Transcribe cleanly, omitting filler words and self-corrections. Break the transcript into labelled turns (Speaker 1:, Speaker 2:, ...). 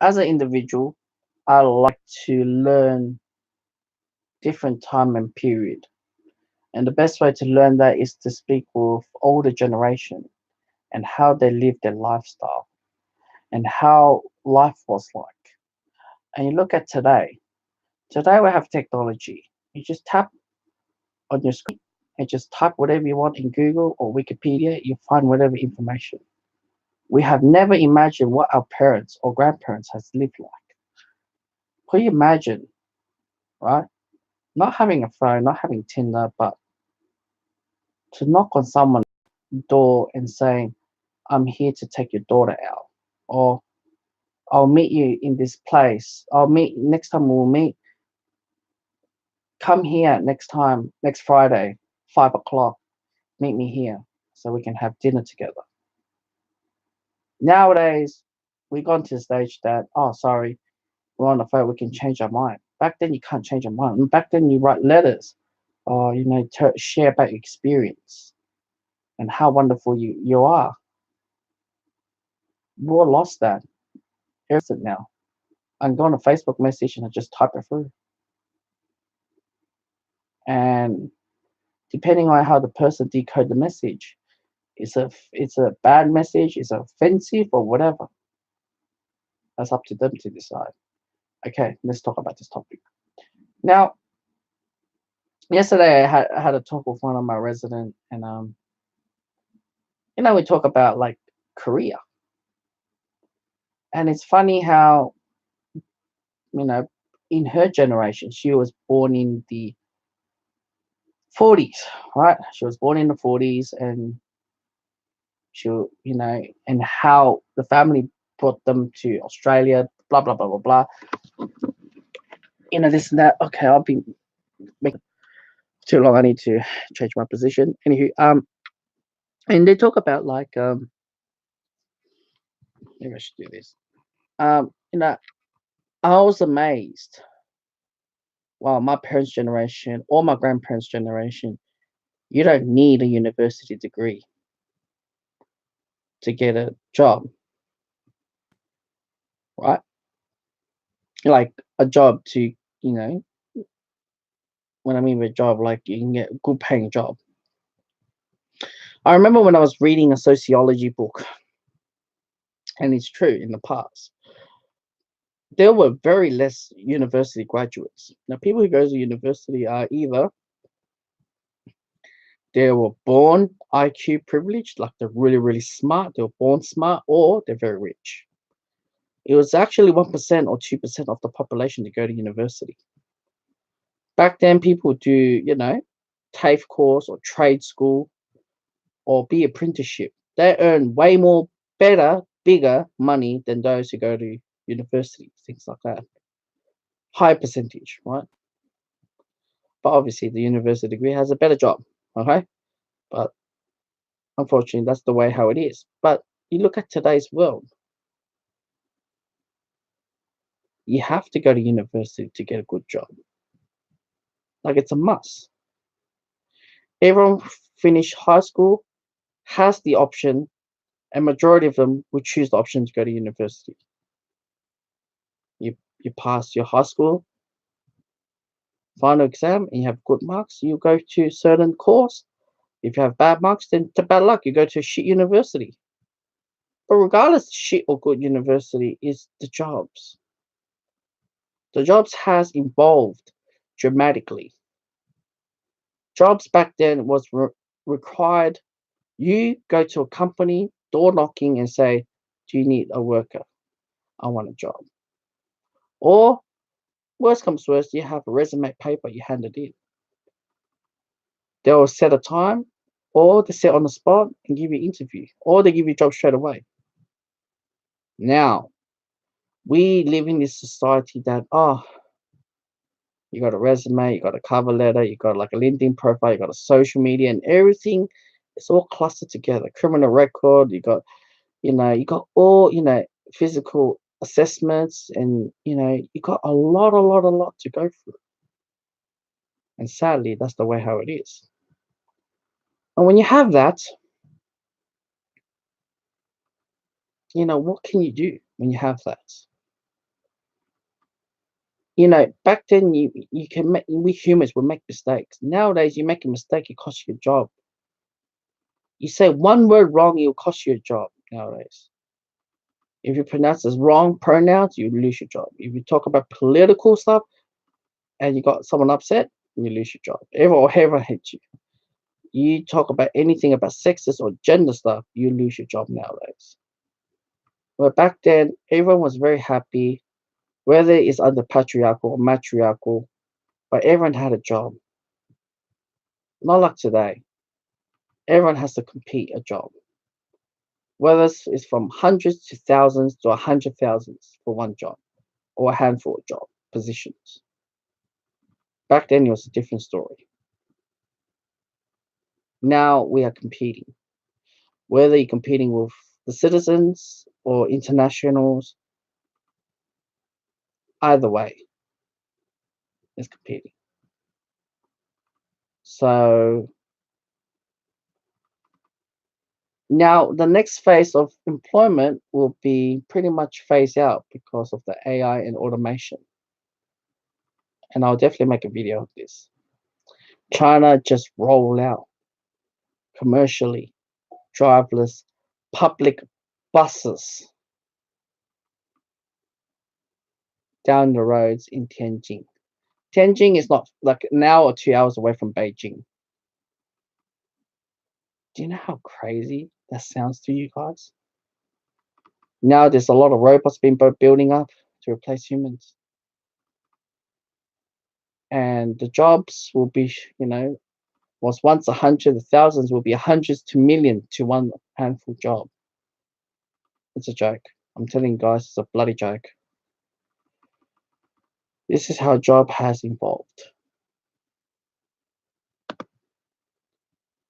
Speaker 1: as an individual, I like to learn different time and period. And the best way to learn that is to speak with older generation and how they live their lifestyle and how life was like. And you look at today. Today we have technology. You just tap on your screen and just type whatever you want in Google or Wikipedia, you find whatever information. We have never imagined what our parents or grandparents has lived like. Can you imagine, right? Not having a phone, not having Tinder, but to knock on someone's door and saying, I'm here to take your daughter out. Or I'll meet you in this place. I'll meet next time we'll meet. Come here next time, next Friday, 5 o'clock. Meet me here so we can have dinner together. Nowadays, we've gone to the stage that, oh, sorry, we're on the phone, we can change our mind. Back then, you can't change your mind. Back then, you write letters or, share about your experience and how wonderful you are. We all lost that. Here's it now. I can go on a Facebook message and I just type it through. And depending on how the person decode the message, it's a bad message, it's offensive or whatever. That's up to them to decide. Okay, let's talk about this topic. Now, yesterday I had a talk with one of my resident, and we talk about like Korea, and it's funny how you know in her generation she was born in the 40s, right? She was born in the 40s, and and how the family brought them to Australia, blah blah blah blah blah. This and that. Okay, I'll be making too long. I need to change my position. Anywho, and they talk about like maybe I should do this. Um, you know, I was amazed. Well, my parents' generation or my grandparents' generation, you don't need a university degree to get a job, right? Like a job to, you know, when I mean by job, like you can get a good paying job. I remember when I was reading a sociology book, and it's true in the past, there were very less university graduates. Now, people who go to university are either they were born IQ privileged, like they're really, really smart, they were born smart, or they're very rich. It was actually 1% or 2% of the population to go to university. Back then, people would do, TAFE course or trade school or be apprenticeship. They earn way more, better, bigger money than those who go to university, things like that. High percentage, right? But obviously, the university degree has a better job, okay? But unfortunately, that's the way how it is. But you look at today's world, you have to go to university to get a good job. Like it's a must. Everyone finish high school has the option, and majority of them would choose the option to go to university. You pass your high school final exam and you have good marks, you go to certain course. If you have bad marks, then to bad luck, you go to a shit university. But regardless, shit or good university is the jobs. The jobs has evolved dramatically. Jobs back then was required you go to a company, door knocking, and say, do you need a worker? I want a job. Or, worst comes worst, you have a resume paper, you hand it in. They'll set a time, or they set on the spot and give you an interview, or they give you a job straight away. Now, we live in this society that, you got a resume, you got a cover letter, you got like a LinkedIn profile, you got a social media, and everything. It's all clustered together. Criminal record, you got all, physical assessments, and you got a lot to go through. And sadly, that's the way how it is. And when you have that, what can you do when you have that? Back then you can make we humans would make mistakes. Nowadays, you make a mistake, it costs you a job. You say one word wrong, it'll cost you a job nowadays. If you pronounce as wrong pronouns, you lose your job. If you talk about political stuff and you got someone upset, you lose your job. Everyone hates you. You talk about anything about sexist or gender stuff, you lose your job nowadays. But back then, everyone was very happy, whether it's under patriarchal or matriarchal, but everyone had a job. Not like today. Everyone has to compete a job. Whether it's from hundreds to thousands to 100,000s for one job or a handful of job positions. Back then, it was a different story. Now we are competing. Whether you're competing with the citizens or internationals, either way, it's competing. So now the next phase of employment will be pretty much phased out because of the AI and automation. And I'll definitely make a video of this. China just roll out commercially driverless public buses down the roads in Tianjin. Tianjin is not like an hour or 2 hours away from Beijing. Do you know how crazy that sounds to you guys? Now there's a lot of robots being building up to replace humans. And the jobs will be, was once 100, the thousands will be hundreds to million to one handful job. It's a joke. I'm telling you guys, it's a bloody joke. This is how job has evolved.